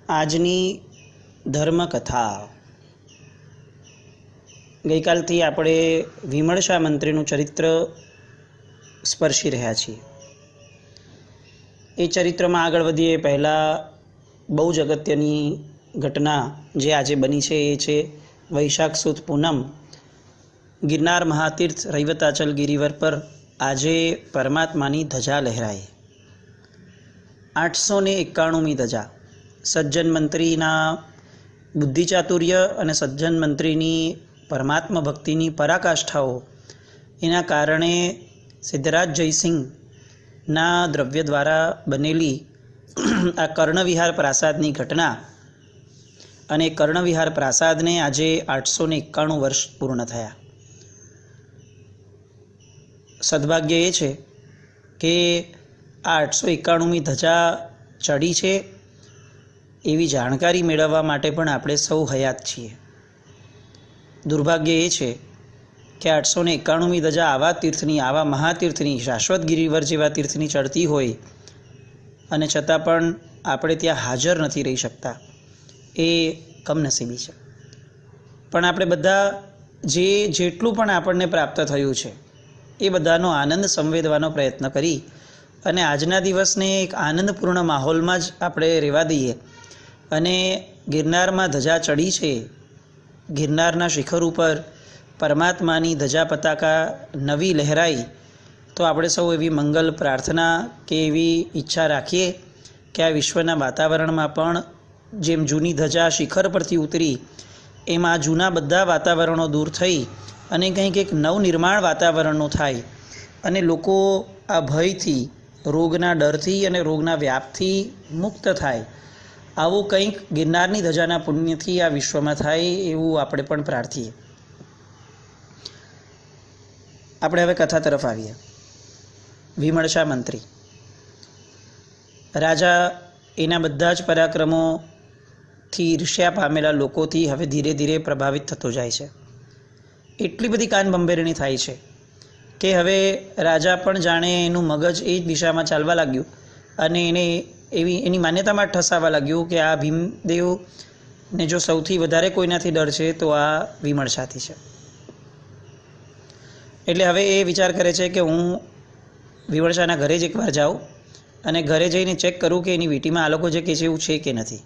આજની ધર્મકથા. ગઈકાલથી આપણે વિમળશા મંત્રીનું ચરિત્ર સ્પર્શી રહ્યા છીએ. એ ચરિત્રમાં આગળ વધીએ પહેલાં બહુ જ અગત્યની ઘટના જે આજે બની છે એ છે વૈશાખ સુદ પૂનમ. ગિરનાર મહાતીર્થ રૈવતાચલ ગિરિવર પર આજે પરમાત્માની ધજા લહેરાઈ. 891મી ધજા. સજ્જન મંત્રીના બુદ્ધિચાતુર્ય અને સજ્જન મંત્રીની પરમાત્મા ભક્તિની પરાકાષ્ઠાઓ એના કારણે સિદ્ધરાજ જયસિંહના દ્રવ્ય દ્વારા બનેલી આ કર્ણવિહાર પ્રાસાદની ઘટના, અને કર્ણવિહાર પ્રાસાદને આજે 891 વર્ષ પૂર્ણ થયા. સદભાગ્ય એ છે કે આ 891મી ધજા ચડી છે એવી જાણકારી મેળવવા માટે પણ આપણે સૌ હયાત છીએ. દુર્ભાગ્ય એ છે કે 891મી ધજા આવા તીર્થની, આવા મહાતીર્થની, શાશ્વત ગિરિવર જેવા તીર્થની ચડતી હોય અને છતાં પણ આપણે ત્યાં હાજર નથી રહી શકતા. એ કમનસીબી છે. પણ આપણે બધા જેટલું પણ આપણને પ્રાપ્ત થયું છે એ બધાનો આનંદ સંવેદવાનો પ્રયત્ન કરી અને આજના દિવસને એક આનંદપૂર્ણ માહોલમાં જ આપણે રહેવા દઈએ. અને ગિરનારમાં ધજા ચડી છે, ગિરનારના શિખર ઉપર પરમાત્માની ધજા પતાકા નવી લહેરાઈ, તો આપણે સૌ એવી મંગલ પ્રાર્થના કે એવી ઈચ્છા રાખીએ કે આ વિશ્વના વાતાવરણમાં પણ જેમ જૂની ધજા શિખર પરથી ઉતરી એમાં જૂના બધા વાતાવરણો દૂર થઈ અને કંઈક એક નવનિર્માણ વાતાવરણનું થાય અને લોકો આ ભયથી, રોગના ડરથી અને રોગના વ્યાપથી મુક્ત થાય. આવું કંઈક ગિરનારની ધજાના પુણ્યથી આ વિશ્વમાં થાય એવું આપણે પણ પ્રાર્થીએ. આપણે હવે કથા તરફ આવીએ. વિમળશા મંત્રી રાજા એના બધા જ પરાક્રમોથી ઈર્ષ્યા પામેલા લોકોથી હવે ધીરે ધીરે પ્રભાવિત થતો જાય છે. એટલી બધી કાન બંબેરણી થાય છે કે હવે રાજા પણ જાણે એનું મગજ એ જ દિશામાં ચાલવા લાગ્યું અને એની માન્યતામાં ઠસાવા લાગ્યું કે આ ભીમદેવને જો સૌથી વધારે કોઈનાથી ડર છે તો આ વિમળશાથી છે. એટલે હવે એ વિચાર કરે છે કે હું વિમળશાના ઘરે જ એકવાર જાઉં અને ઘરે જઈને ચેક કરું કે એની વીંટીમાં આ લોકો જે કહે છે એવું છે કે નથી.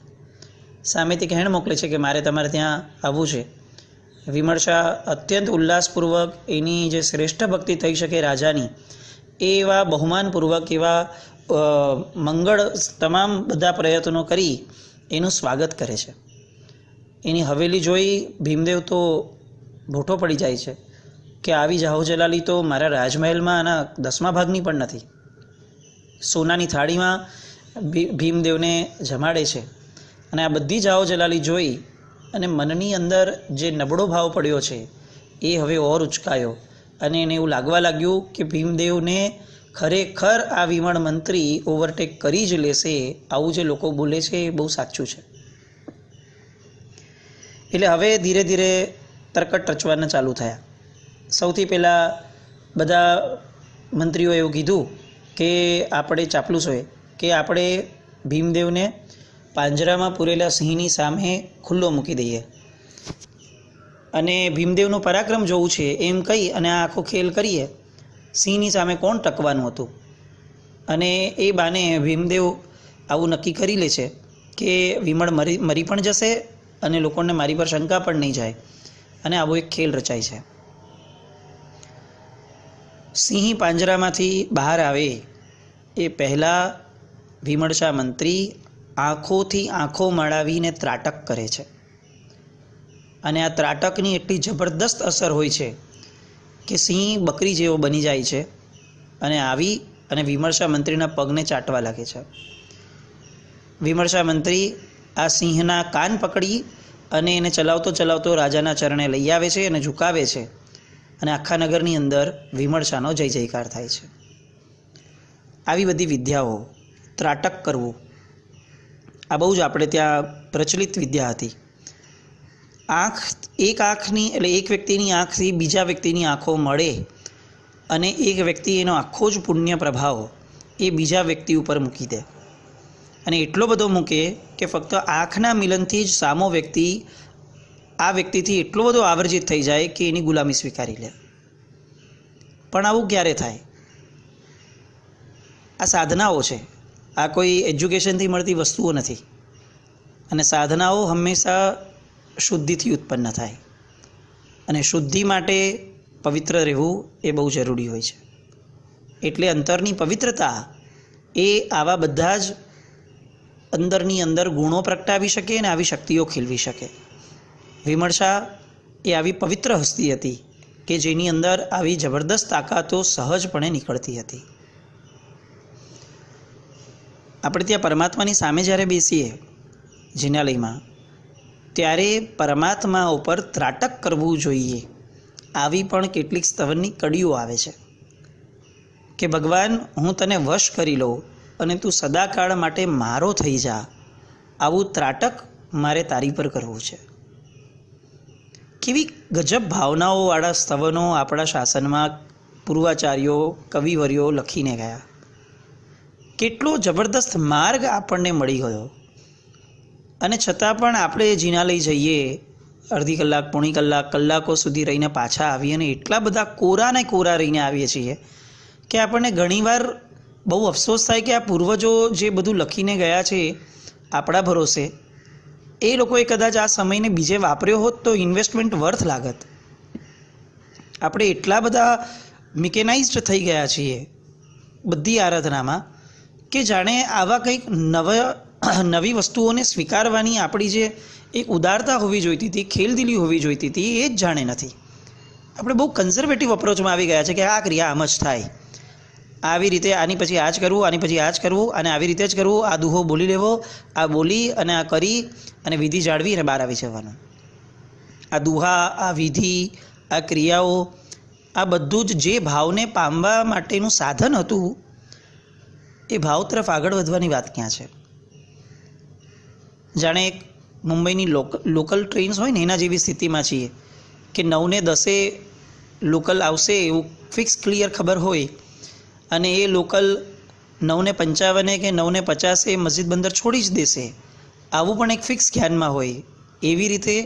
સામેથી કહેણ મોકલે છે કે મારે તમારે ત્યાં આવવું છે. વિમળશા અત્યંત ઉલ્લાસપૂર્વક એની જે શ્રેષ્ઠ ભક્તિ થઈ શકે રાજાની એવા બહુમાનપૂર્વક, એવા મંગળ તમામ બધા પ્રયત્નો કરી એનું સ્વાગત કરે છે. એની હવેલી જોઈ ભીમદેવ તો ભૂઠો પડી જાય છે કે આવી જાહો જલાલી તો મારા રાજમહેલમાં આના 10મા ભાગની પણ નથી. સોનાની થાળીમાં ભીમદેવને જમાડે છે અને આ બધી જાહો જલાલી જોઈ અને મનની અંદર જે નબળો ભાવ પડ્યો છે એ હવે ઓર ઉચકાયો અને એને એવું લાગવા લાગ્યું કે ભીમદેવને ખરેખર આ વિમળ મંત્રી ઓવરટેક કરી જ લેશે. આવું જે લોકો બોલે છે એ બહુ સાચું છે. એટલે હવે ધીરે ધીરે તરકટ રચવાના ચાલુ થયા. સૌથી પહેલાં બધા મંત્રીઓએ એવું કીધું કે આપણે ચાપલુસોએ કે આપણે ભીમદેવને પાંજરામાં પૂરેલા સિંહની સામે ખુલ્લો મૂકી દઈએ અને ભીમદેવનું પરાક્રમ જોવું છે એમ કહી અને આ આખો ખેલ કરીએ. સિંહની સામે કોણ ટકવાનું હતું? અને એ બાને ભીમદેવ આવું નક્કી કરી લે છે કે વિમળ મરી પણ જશે અને લોકોને મારી પર શંકા પણ નહીં જાય, અને આવો એક ખેલ રચાય છે. સિંહ પાંજરામાંથી બહાર આવે એ પહેલાં વિમળશા મંત્રી આંખોથી આંખો મળાવીને ત્રાટક કરે છે. અને આ ત્રાટકની એટલી જબરદસ્ત અસર હોય છે કે સિંહ બકરી જેવો બની જાય છે અને આવી અને વિમળશા મંત્રીના પગને ચાટવા લાગે છે. વિમળશા મંત્રી આ સિંહના કાન પકડી અને એને ચલાવતો ચલાવતો રાજાના ચરણે લઈ આવે છે અને ઝુકાવે છે અને આખા નગરની અંદર વિમળશાનો જય જયકાર થાય છે. આવી બધી વિદ્યાઓ, ત્રાટક કરવું, આ બહુ જ આપણે ત્યાં પ્રચલિત વિદ્યા હતી. એક આંખની એટલે એક વ્યક્તિની આંખથી બીજા વ્યક્તિની આંખો મળે અને એક વ્યક્તિ એનો આખો જ પુણ્ય પ્રભાવ એ બીજા વ્યક્તિ ઉપર મૂકી દે અને એટલો બધો મૂકે કે ફક્ત આંખના મિલનથી જ સામો વ્યક્તિ આ વ્યક્તિથી એટલો બધો આવર્જિત થઈ જાય કે એની ગુલામી સ્વીકારી લે. પણ આવું ક્યારે થાય? આ સાધનાઓ છે, આ કોઈ એજ્યુકેશનથી મળતી વસ્તુઓ નથી. અને સાધનાઓ હંમેશા શુદ્ધિથી ઉત્પન્ન થાય, અને શુદ્ધિ માટે પવિત્ર રહેવું એ બહુ જરૂરી હોય છે. એટલે અંતરની પવિત્રતા એ આવા બધા જ અંદરની અંદર ગુણો પ્રગટાવી શકે અને આવી શક્તિઓ ખીલવી શકે. વિમર્શા એ આવી પવિત્ર હસ્તી હતી કે જેની અંદર આવી જબરદસ્ત તાકાતો સહજપણે નીકળતી હતી. આપણે ત્યાં પરમાત્માની સામે જ્યારે બેસીએ જિનાલયમાં, ત્યારે પરમાત્મા ઉપર ત્રાટક કરવું જોઈએ, આવી પણ કેટલીક સ્તવનની કડીઓ આવે છે કે ભગવાન, હું તને વશ કરી લઉં અને તું સદાકાળ માટે મારો થઈ જા, આવું ત્રાટક મારે તારી પર કરવું છે. કેવી ગજબ ભાવનાઓવાળા સ્તવનો આપણા શાસનમાં પૂર્વાચાર્યો, કવિવર્યો લખીને ગયા. કેટલો જબરદસ્ત માર્ગ આપણને મળી ગયો, અને છતાં પણ આપણે જિનાલય જઈએ, અડધી કલાક, પોણી કલાક, કલાકો સુધી રહીને પાછા આવીએ અને એટલા બધા કોરાને કોરા રહીને આવીએ છીએ કે આપણને ઘણીવાર બહુ અફસોસ થાય કે આ પૂર્વજો જે બધું લખીને ગયા છે આપણા ભરોસે, એ લોકોએ કદાચ આ સમયને બીજે વાપર્યો હોત તો ઇન્વેસ્ટમેન્ટ વર્થ લાગત. આપણે એટલા બધા મિકેનાઇઝડ થઈ ગયા છીએ બધી આરાધનામાં કે જાણે આવા કંઈક નવી વસ્તુઓને સ્વીકારવાની આપણી જે એક ઉદારતા હોવી જોઈતી હતી, ખેલદિલી હોવી જોઈતી હતી, એ જ જાણે નથી. આપણે બહુ કન્ઝર્વેટિવ અપ્રોચમાં આવી ગયા છે કે આ ક્રિયા આમ જ થાય, આવી રીતે આની પછી આ જ કરવું, આની પછી આ જ કરવું, અને આવી રીતે જ કરવું, આ દુહો બોલી લેવો, આ બોલી અને આ કરી અને વિધિ જાળવી અને બહાર આવી જવાનું. આ દુહા, આ વિધિ, આ ક્રિયાઓ, આ બધું જ જે ભાવને પામવા માટેનું સાધન હતું, એ ભાવ તરફ આગળ વધવાની વાત ક્યાં છે? જાણે એક મુંબઈની લોકલ ટ્રેન્સ હોય ને એના જેવી સ્થિતિમાં છીએ કે 9 ને 10 લોકલ આવશે એવું ફિક્સ ક્લિયર ખબર હોય, અને એ લોકલ 9 ને 55 કે 9 ને 50 મસ્જિદ બંદર છોડી જ દેશે, આવું પણ એક ફિક્સ ખ્યાલમાં હોય. એવી રીતે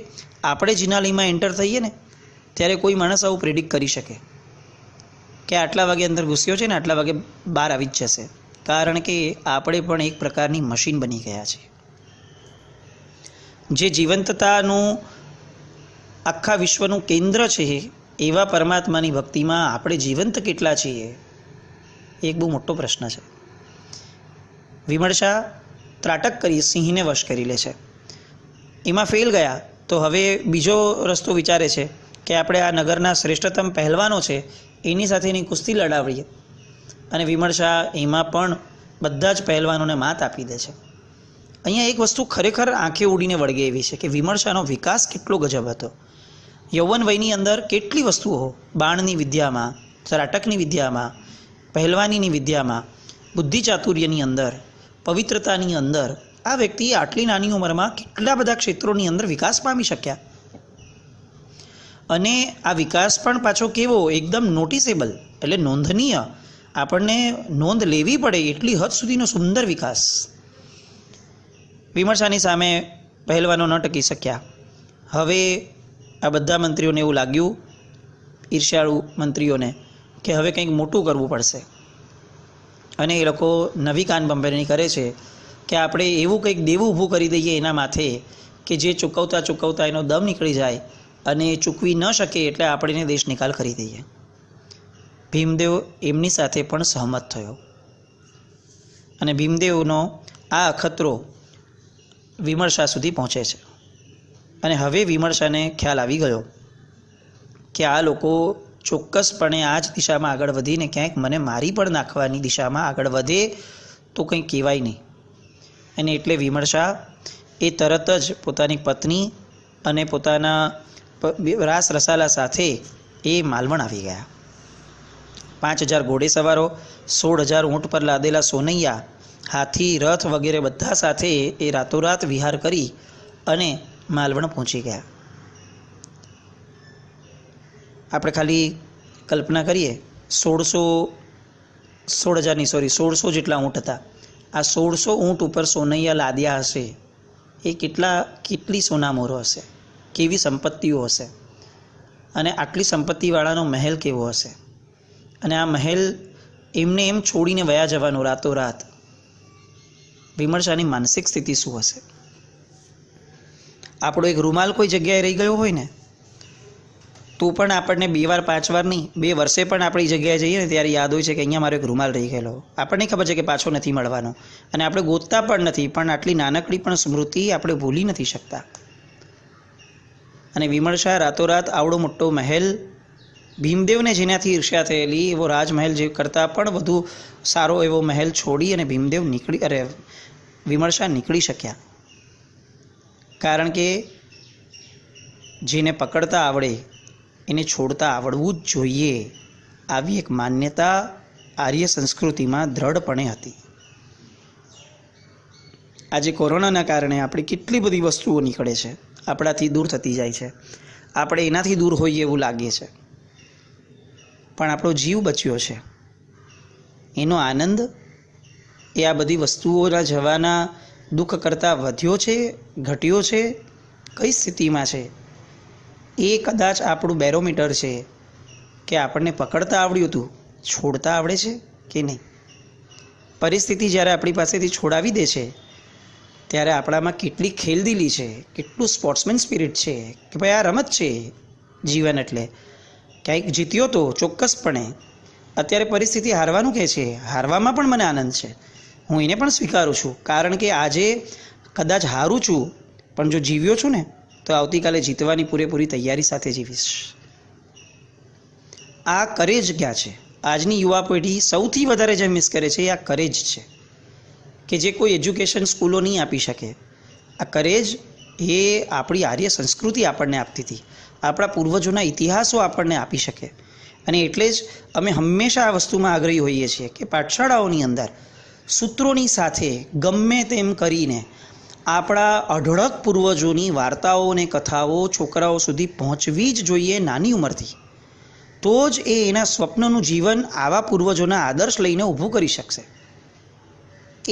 આપણે જિનાલયમાં એન્ટર થઈએ ને ત્યારે કોઈ માણસ આવું પ્રેડિક્ટ કરી શકે કે આટલા વાગે અંદર ઘૂસ્યો છે ને આટલા વાગે બહાર આવી જ જશે, કારણ કે આપણે પણ એક પ્રકારની મશીન બની ગયા છે. જે જીવંતતાનું આખા વિશ્વનું કેન્દ્ર છે એવા પરમાત્માની ભક્તિમાં આપણે જીવંત કેટલા છીએ એ એક બહુ મોટો પ્રશ્ન છે. વિમર્શા ત્રાટક કરી સિંહને વશ કરી લે છે. એમાં ફેલ ગયા તો હવે બીજો રસ્તો વિચારે છે કે આપણે આ નગરના શ્રેષ્ઠતમ પહેલવાનો છે એની સાથે એની કુસ્તી લડાવીએ, અને વિમર્શા એમાં પણ બધા જ પહેલવાનોને માત આપી દે છે. અહીંયા એક વસ્તુ ખરેખર આંખે ઉડીને વળગે એવી છે કે વિમર્શાનો વિકાસ કેટલો ગજબ હતો. યૌવન વયની અંદર કેટલી વસ્તુઓ, બાણની વિદ્યામાં, ત્રાટકની વિદ્યામાં, પહેલવાનીની વિદ્યામાં, બુદ્ધિ ચાતુર્યની અંદર, પવિત્રતાની અંદર આ વ્યક્તિ આટલી નાની ઉંમરમાં કેટલા બધા ક્ષેત્રોની અંદર વિકાસ પામી શક્યા. અને આ વિકાસ પણ પાછો કેવો, એકદમ નોટિસેબલ, એટલે નોંધનીય, આપણને નોંધ લેવી પડે એટલી હદ સુધીનો સુંદર વિકાસ. વિમર્શાની સામે પહેલવાનો ન ટકી શક્યા. હવે આ બધા મંત્રીઓને એવું લાગ્યું, ઈર્ષ્યાળુ મંત્રીઓને, કે હવે કંઈક મોટું કરવું પડશે, અને એ લોકો નવી કાન બંબેરણી કરે છે કે આપણે એવું કંઈક દેવું ઊભું કરી દઈએ એના માથે કે જે ચૂકવતા ચૂકવતા એનો દમ નીકળી જાય અને એ ચૂકવી ન શકે એટલે આપણે એને દેશ નિકાલ કરી દઈએ. ભીમદેવ એમની સાથે પણ સહમત થયો, અને ભીમદેવનો આ અખતરો વિમર્શા સુધી પહોંચે છે. અને હવે વિમર્શાને ખ્યાલ આવી ગયો કે આ લોકો ચોક્કસપણે આ જ દિશામાં આગળ વધીને ક્યાંક મને મારી પણ નાખવાની દિશામાં આગળ વધે તો કંઈ કહેવાય નહીં. અને એટલે વિમર્શા એ તરત જ પોતાની પત્ની અને પોતાના રાસ રસાલા સાથે એ માલવણ આવી ગયા. 5000 ઘોડેસવારો, 16000 ઊંટ પર લાદેલા સોનૈયા, હાથી, રથ વગેરે બધા સાથે એ રાતોરાત વિહાર કરી અને માલવણ પહોંચી ગયા. આપણે ખાલી કલ્પના કરીએ, 1600 જેટલા ઊંટ હતા. આ 1600 ઊંટ ઉપર સોનૈયા લાદ્યા હશે, એ કેટલી સોનામોરો હશે, કેવી સંપત્તિઓ હશે, અને આટલી સંપત્તિવાળાનો મહેલ કેવો હશે, અને આ મહેલ એમને એમ છોડીને વયા જવાનો રાતોરાત. વિમર્શાની માનસિક સ્થિતિ શું હશે? આપણો એક રૂમાલ કોઈ જગ્યાએ રહી ગયો હોય ને, તો પણ આપણને 2 વાર 5 વાર નહીં, 2 વર્ષે પણ આપણી જગ્યાએ જઈએ ને ત્યારે યાદ હોય છે કે અહીંયા મારો એક રૂમાલ રહી ગયેલો. આપણને ખબર છે કે પાછો નથી મળવાનો, અને આપણે ગોતતા પણ નથી, પણ આટલી નાનકડી પણ સ્મૃતિ આપણે ભૂલી નથી શકતા. અને વિમર્શા રાતોરાત આવડો મોટો મહેલ, ભીમદેવને જેનાથી ઈર્ષ્યા થયેલી એવો રાજમહેલ જે કરતાં પણ વધુ સારો એવો મહેલ છોડી અને વિમર્શા નીકળી શક્યા. કારણ કે જેને પકડતા આવડે એને છોડતા આવડવું જ જોઈએ, આવી એક માન્યતા આર્ય સંસ્કૃતિમાં દ્રઢપણે હતી. આજે કોરોનાના કારણે આપણી કેટલી બધી વસ્તુઓ નીકળે છે, આપણાથી દૂર થતી જાય છે, આપણે એનાથી દૂર હોઈએ એવું લાગે છે, પણ આપણો જીવ બચ્યો છે. એનો આનંદ એ આ બધી વસ્તુઓના જવાના દુઃખ કરતાં વધ્યો છે, ઘટ્યો છે, કઈ સ્થિતિમાં છે, એ કદાચ આપણું બેરોમીટર છે કે આપણને પકડતા આવડ્યું હતું, છોડતા આવડે છે કે નહીં. પરિસ્થિતિ જ્યારે આપણી પાસેથી છોડાવી દે છે ત્યારે આપણામાં કેટલી ખેલદિલી છે, કેટલું સ્પોર્ટ્સમેન સ્પિરિટ છે કે ભાઈ આ રમત છે જીવન, એટલે ક્યાંક જીત્યો તો ચોક્કસપણે, અત્યારે પરિસ્થિતિ હારવાનું કહે છે, હારવામાં પણ મને આનંદ છે, હું એને પણ સ્વીકારું છું, કારણ કે આજે કદાચ હારું છું પણ જો જીવ્યો છું ને તો આવતીકાલે જીતવાની પૂરેપૂરી તૈયારી સાથે જીવીશ. આ કરેજ ક્યાં છે? આજની યુવા પેઢી સૌથી વધારે જે મિસ કરે છે એ આ કરેજ છે, કે જે કોઈ એજ્યુકેશન સ્કૂલો નહીં આપી શકે. આ કરેજ એ આપણી આર્ય સંસ્કૃતિ આપણને આપતી હતી, આપણા પૂર્વજોના ઇતિહાસો આપણને આપી શકે. અને એટલે જ અમે હંમેશા આ વસ્તુમાં આગ્રહી હોઈએ છીએ કે પાઠશાળાઓની અંદર સૂત્રોની સાથે ગમે તેમ કરીને આપણા અઢળક પૂર્વજોની વાર્તાઓ અને કથાઓ છોકરાઓ સુધી પહોંચવી જ જોઈએ નાની ઉંમરથી. તો જ એ એના સ્વપ્નનું જીવન આવા પૂર્વજોના આદર્શ લઈને ઊભું કરી શકશે.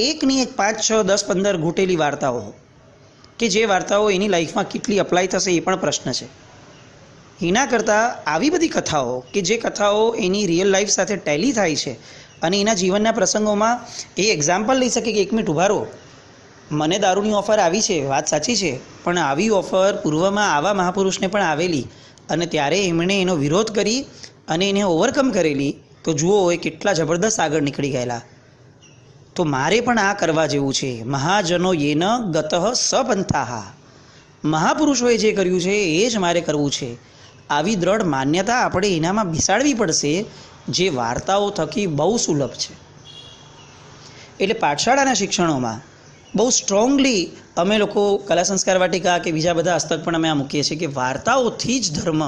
એકની એક 5, 6, 10, 15 ઘૂંટેલી વાર્તાઓ, કે જે વાર્તાઓ એની લાઈફમાં કેટલી અપ્લાય થશે એ પણ પ્રશ્ન છે. એના કરતાં આવી બધી કથાઓ કે જે કથાઓ એની રિયલ લાઈફ સાથે ટેલી થાય છે અને એના જીવનના પ્રસંગોમાં એ એક્ઝામ્પલ લઈ શકે કે 1 મિનિટ ઊભા રહો, મને દારૂની ઓફર આવી છે, વાત સાચી છે, પણ આવી ઓફર પૂર્વમાં આવા મહાપુરુષને પણ આવેલી અને ત્યારે એમણે એનો વિરોધ કરી અને એને ઓવરકમ કરેલી, તો જુઓ એ કેટલા જબરદસ્ત આગળ નીકળી ગયેલા. તો મારે પણ આ કરવા જેવું છે. મહાજનો યેન ગતઃ સપંથાહ, મહાપુરુષોએ જે કર્યું છે એ જ મારે કરવું છે. આવી દ્રઢ માન્યતા આપણે એનામાં બેસાડવી પડશે, જે વાર્તાઓ થકી બહુ સુલભ છે. એટલે પાઠશાળાના શિક્ષણોમાં બહુ સ્ટ્રોંગલી અમે લોકો કલા સંસ્કાર વાટિકા કે બીજા બધા હસ્તક પણ અમે આ મૂકીએ છીએ કે વાર્તાઓથી જ ધર્મ,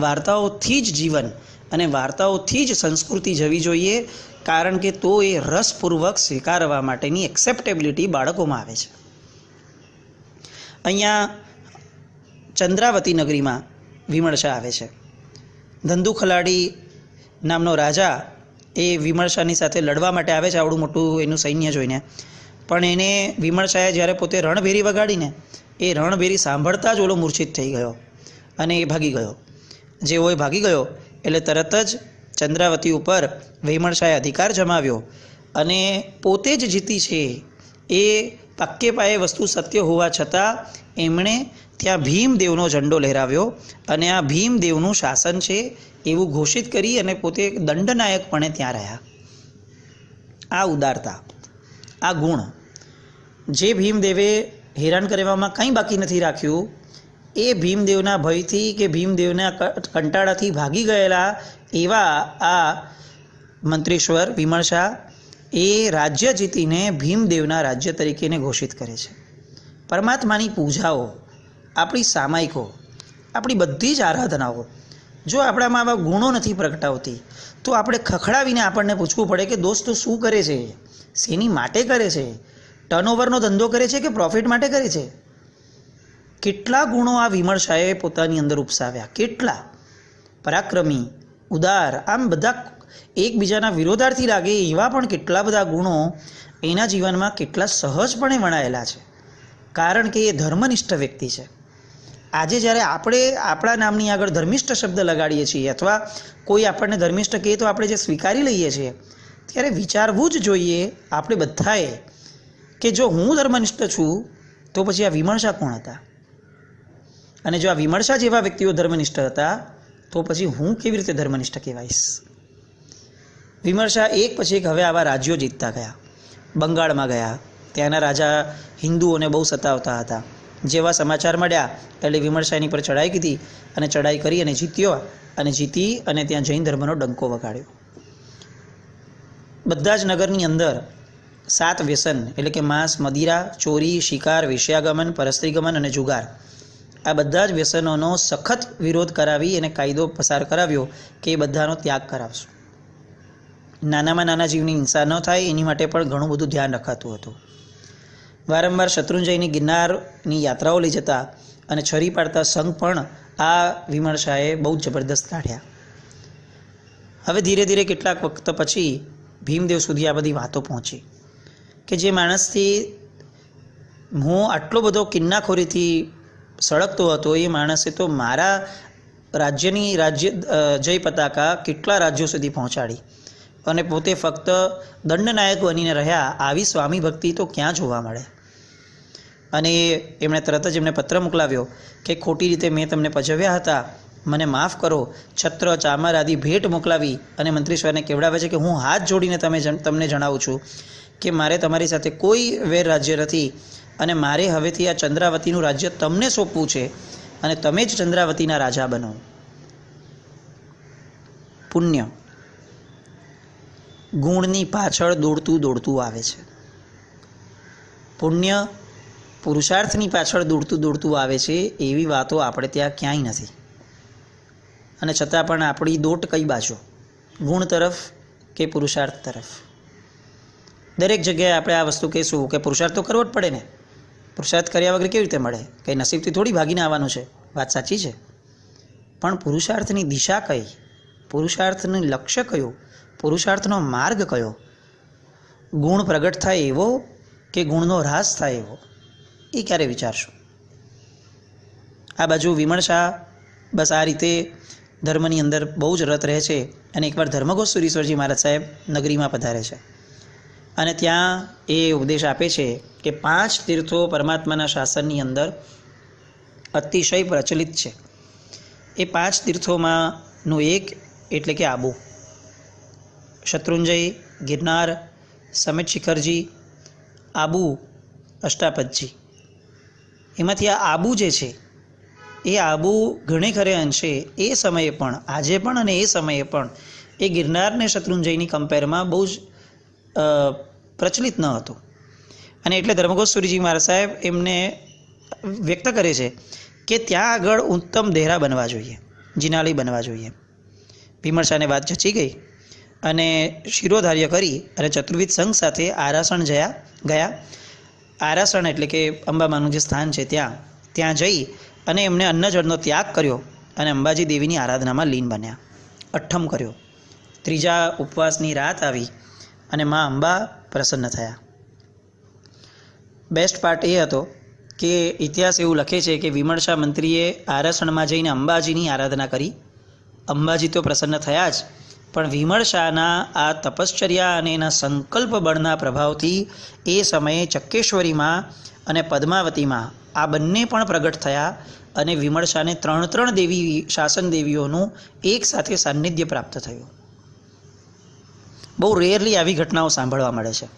વાર્તાઓથી જ જીવન અને વાર્તાઓથી જ સંસ્કૃતિ જવી જોઈએ, કારણ કે તો એ રસપૂર્વક સ્વીકારવા માટેની એક્સેપ્ટેબિલિટી બાળકોમાં આવે છે. અહીંયા ચંદ્રાવતી નગરીમાં વિમર્શા આવે છે. ધંધુ ખલાડી નામનો રાજા એ વિમર્શાની સાથે લડવા માટે આવે છે, આવડું મોટું એનું સૈન્ય જોઈને. પણ એને વિમર્શાએ જ્યારે પોતે રણભેરી વગાડીને એ રણભેરી સાંભળતા જ ઓલો મૂર્છિત થઈ ગયો અને એ ભાગી ગયો. જેવો એ ભાગી ગયો એટલે તરત જ ચંદ્રાવતી ઉપર વિમર્શાએ અધિકાર જમાવ્યો અને પોતે જ જીતી છે એ પાક્કે પાયે વસ્તુ સત્ય હોવા છતાં એમણે ત્યાં ભીમદેવનો ઝંડો લહેરાવ્યો અને આ ભીમદેવનું શાસન છે એવું ઘોષિત કરી અને પોતે દંડનાયકપણે ત્યાં રહ્યા. આ ઉદારતા, આ ગુણ, જે ભીમદેવે હેરાન કરવામાં કંઈ બાકી નથી રાખ્યું, એ ભીમદેવના ભયથી કે ભીમદેવના કંટાળાથી ભાગી ગયેલા એવા આ મંત્રીશ્વર વિમર્શા એ રાજ્ય જીતીને ભીમદેવના રાજ્ય તરીકે એને ઘોષિત કરે છે. પરમાત્માની પૂજાઓ, આપણી સામાયિકો, આપણી બધી જ આરાધનાઓ જો આપણામાં આવા ગુણો નથી પ્રગટાવતી તો આપણે ખખડાવીને આપણને પૂછવું પડે કે દોસ્તો શું કરે છે, શેની માટે કરે છે, ટર્નઓવરનો ધંધો કરે છે કે પ્રોફિટ માટે કરે છે. કેટલા ગુણો આ વિમર્શાએ પોતાની અંદર ઉપસાવ્યા, કેટલા પરાક્રમી, ઉદાર, આમ બધા એકબીજાના વિરોધાર્થી લાગે એવા પણ કેટલા બધા ગુણો એના જીવનમાં કેટલા સહજપણે વણાયેલા છે, કારણ કે એ ધર્મનિષ્ઠ વ્યક્તિ છે. આજે જ્યારે આપણે આપણા નામની આગળ ધર્મિષ્ઠ શબ્દ લગાડીએ છીએ અથવા કોઈ આપણને ધર્મિષ્ઠ કહે તો આપણે જે સ્વીકારી લઈએ છીએ, ત્યારે વિચારવું જ જોઈએ આપણે બધાએ કે જો હું ધર્મનિષ્ઠ છું તો પછી આ વિમર્શા કોણ હતા, અને જો આ વિમર્શા જેવા વ્યક્તિઓ ધર્મનિષ્ઠ હતા તો પછી હું કેવી રીતે ધર્મનિષ્ઠ કહેવાઈશ. વિમર્શા એક પછી એક હવે આવા રાજ્યો જીતતા ગયા. બંગાળમાં ગયા, ત્યાંના રાજા હિન્દુઓને બહુ સતાવતા હતા. જેવા સમાચાર મળ્યા એટલે વિમર્શા એની પર ચડાઈ કીધી અને ચડાઈ કરી અને જીત્યો, અને જીતી અને ત્યાં જૈન ધર્મનો ડંકો વગાડ્યો. બધા જ નગરની અંદર 7 વ્યસન એટલે કે માંસ, મદિરા, ચોરી, શિકાર, વેશ્યાગમન, પરસ્ત્રીગમન અને જુગાર, આ બધા જ વ્યસનોનો સખત વિરોધ કરાવી અને કાયદો પસાર કરાવ્યો કે એ બધાનો ત્યાગ કરાવશું. નાનામાં નાના જીવની હિંસા ન થાય એની માટે પણ ઘણું બધું ધ્યાન રખાતું હતું. વારંવાર શત્રુંજયની ગિરનારની યાત્રાઓ લઈ જતા અને છરી પાડતા સંઘ પણ આ વિમર્શાએ બહુ જબરદસ્ત કાઢ્યા. હવે ધીરે ધીરે કેટલાક વખત પછી ભીમદેવ સુધી આ બધી વાતો પહોંચી કે જે માણસથી હું આટલો બધો કિન્નાખોરીથી સળગતો હતો, એ માણસે તો મારા રાજ્યની જય પતાકા કેટલા રાજ્યો સુધી પહોંચાડી અને પોતે ફક્ત દંડનાયક બનીને રહ્યા. આવી સ્વામી ભક્તિ તો ક્યાં જોવા મળે. અને એમણે તરત જ એમને પત્ર મોકલાવ્યો કે ખોટી રીતે મેં તમને પજવ્યા હતા, મને માફ કરો. છત્ર, ચામર આદિ ભેટ મોકલાવી અને મંત્રીશ્વરને કેવડાવે છે કે હું હાથ જોડીને તમને જણાવું છું કે મારે તમારી સાથે કોઈ વેર રાજ્ય નથી અને મારે હવેથી આ ચંદ્રાવતીનું રાજ્ય તમને સોંપવું છે અને તમે જ ચંદ્રાવતીના રાજા બનો. પુણ્ય ગુણની પાછળ દોડતું દોડતું આવે છે. પુણ્ય પુરુષાર્થની પાછળ દોડતું દોડતું આવે છે. એવી વાતો આપણે ત્યાં ક્યાંય નથી. અને છતાં પણ આપણી દોટ કઈ બાજુ, ગુણ તરફ કે પુરુષાર્થ તરફ? દરેક જગ્યાએ આપણે આ વસ્તુ કહીશું કે પુરુષાર્થ તો કરવો જ પડે ને, પુરુષાર્થ કર્યા વગર કેવી રીતે મળે, કંઈ નસીબથી થોડી ભાગીને આવવાનું છે. વાત સાચી છે, પણ પુરુષાર્થની દિશા કઈ, પુરુષાર્થનું લક્ષ્ય કયું, પુરુષાર્થનો માર્ગ કયો? ગુણ પ્રગટ થાય એવો કે ગુણનો હ્રાસ થાય એવો, એ ક્યારે વિચારશું? આ બાજુ વિમર્શા બસ આ રીતે ધર્મની અંદર બહુ જ રત રહે છે. અને એકવાર ધર્મઘોષ સુરીશ્વરજી મહારાજ સાહેબ નગરીમાં પધારે છે અને ત્યાં એ ઉપદેશ આપે છે કે 5 તીર્થો પરમાત્માના શાસનની અંદર અતિશય પ્રચલિત છે. એ 5 તીર્થોમાંનું એક એટલે કે આબુ. શત્રુંજય, ગિરનાર, સમિત શિખરજી, આબુ, અષ્ટાપદજી. એમાંથી આ આબુ જે છે એ આબુ ઘણે ખરે અંશે એ સમયે પણ, આજે પણ અને એ સમયે પણ એ ગિરનારને શત્રુંજયની કમ્પેરમાં બહુ જ પ્રચલિત ન હતું. અને એટલે ધર્મઘોષ સુરીજી મહારાજ સાહેબ એમને વ્યક્ત કરે છે કે ત્યાં આગળ ઉત્તમ દેહરા બનવા જોઈએ, જિનાલય બનવા જોઈએ. વિમર્શાને વાત જચી ગઈ અને શિરોધાર્ય કરી અને ચતુર્વિધ સંઘ સાથે આરાસણ ગયા. આરાસણ એટલે કે અંબામાનું જે સ્થાન છે ત્યાં જઈ અને એમને અન્નજળનો ત્યાગ કર્યો અને અંબાજી દેવીની આરાધનામાં લીન બન્યા. અઠ્ઠમ કર્યો. 3જા ઉપવાસની રાત આવી અને મા અંબા પ્રસન્ન થયા. બેસ્ટ પાર્ટ એ હતો કે ઇતિહાસ એવું લખે છે કે વિમર્શા મંત્રીએ આરાસણમાં જઈને અંબાજીની આરાધના કરી. અંબાજી તો પ્રસન્ન થયા જ, પણ વિમર્શાના આ તપશ્ચર્યા અને એના સંકલ્પ બળના પ્રભાવથી એ સમયે ચક્કેશ્વરીમાં અને પદ્માવતીમાં આ બંને પણ પ્રગટ થયા અને વિમર્શાને 3 દેવી શાસન દેવીઓનું એક સાથે સાન્નિધ્ય પ્રાપ્ત થયું. બહુ રેરલી આવી ઘટનાઓ સાંભળવા મળે છે.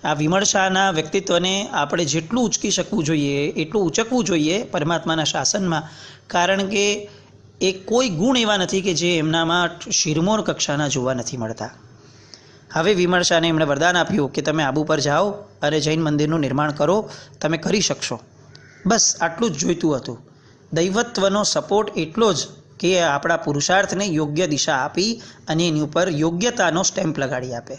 આ વિમર્શાના વ્યક્તિત્વને આપણે જેટલું ઉચકી શકવું જોઈએ એટલું ઉચકવું જોઈએ પરમાત્માના શાસનમાં, કારણ કે એ કોઈ ગુણ એવા નથી કે જે એમનામાં શિરમોર કક્ષાના જોવા નથી મળતા. હવે વિમર્શાને એમણે વરદાન આપ્યું કે તમે આબુ પર જાઓ અને જૈન મંદિરનું નિર્માણ કરો, તમે કરી શકશો. બસ આટલું જ જોઈતું હતું. દૈવત્વનો સપોર્ટ એટલો જ કે આપણા પુરુષાર્થને યોગ્ય દિશા આપી અને એની ઉપર યોગ્યતાનો સ્ટેમ્પ લગાડી આપે.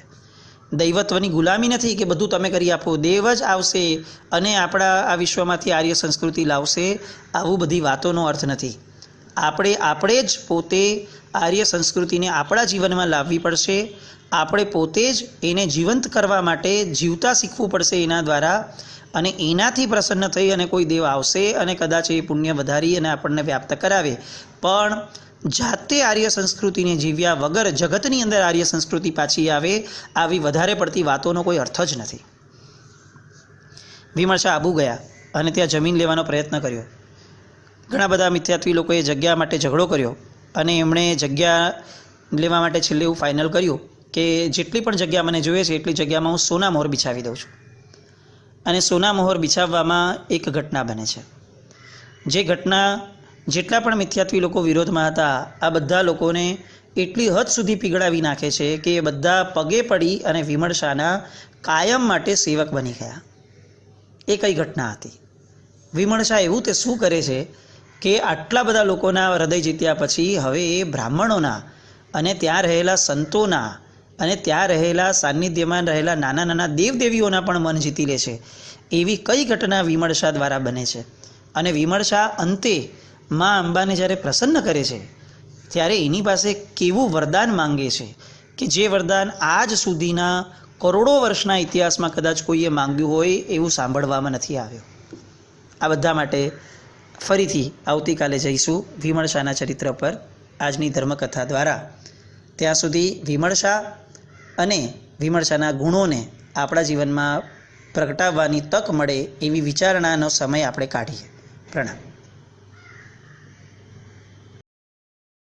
દૈવત્વની ગુલામી નથી કે બધું તમે કરી આપો, દેવ જ આવશે અને આપણા આ વિશ્વમાંથી આર્ય સંસ્કૃતિ લાવશે, આવું બધી વાતોનો અર્થ નથી. આપણે જ પોતે આર્ય સંસ્કૃતિને આપણા જીવનમાં લાવવી પડશે. આપણે પોતે જ એને જીવંત કરવા માટે જીવતા શીખવું પડશે એના દ્વારા. અને એનાથી પ્રસન્ન થઈ અને કોઈ દેવ આવશે અને કદાચ એ પુણ્ય વધારી અને આપણને વ્યાપ્ત કરાવે. પણ જાતે આર્ય સંસ્કૃતિને જીવ્યા વગર જગતની અંદર આર્ય સંસ્કૃતિ પાછી આવે, આવી વધારે પડતી વાતોનો કોઈ અર્થ જ નથી. વિમર્શા આબુ ગયા અને ત્યાં જમીન લેવાનો પ્રયત્ન કર્યો. ઘણા બધા મિથ્યાત્વી લોકોએ જગ્યા માટે ઝઘડો કર્યો અને એમણે જગ્યા લેવા માટે છેલ્લે એવું ફાઇનલ કર્યું કે જેટલી પણ જગ્યા મને જોઈએ છે એટલી જગ્યામાં હું સોના મોહર બિછાવી દઉં છું. અને સોના મોહર બિછાવવામાં એક ઘટના બને છે. જે ઘટના જેટલા પણ મિથ્યાત્વી લોકો વિરોધમાં હતા આ બધા લોકોને એટલી હદ સુધી પીગળાવી નાખે છે કે એ બધા પગે પડી અને વિમર્શાના કાયમ માટે સેવક બની ગયા. એ કઈ ઘટના હતી? વિમર્શા એવું તે શું કરે છે કે આટલા બધા લોકોના હૃદય જીત્યા પછી હવે એ બ્રાહ્મણોના અને ત્યાં રહેલા સંતોના અને ત્યાં રહેલા સાનિધ્યમાં રહેલા નાના નાના દેવદેવીઓના પણ મન જીતી લે છે. એવી કઈ ઘટના વિમર્શા દ્વારા બને છે? અને વિમર્શા અંતે મા અંબાને જ્યારે પ્રસન્ન કરે છે ત્યારે એની પાસે કેવું વરદાન માંગે છે કે જે વરદાન આજ સુધીના કરોડો વર્ષના ઇતિહાસમાં કદાચ કોઈએ માંગ્યું હોય એવું સાંભળવામાં નથી આવ્યું. આ બધા માટે ફરીથી આવતીકાલે જઈશું વિમર્શાના ચરિત્ર પર આજની ધર્મકથા દ્વારા. ત્યાં સુધી વિમર્શા અને વિમર્શાના ગુણોને આપણા જીવનમાં પ્રગટાવવાની તક મળે એવી વિચારણાનો સમય આપણે કાઢીએ. પ્રણામ.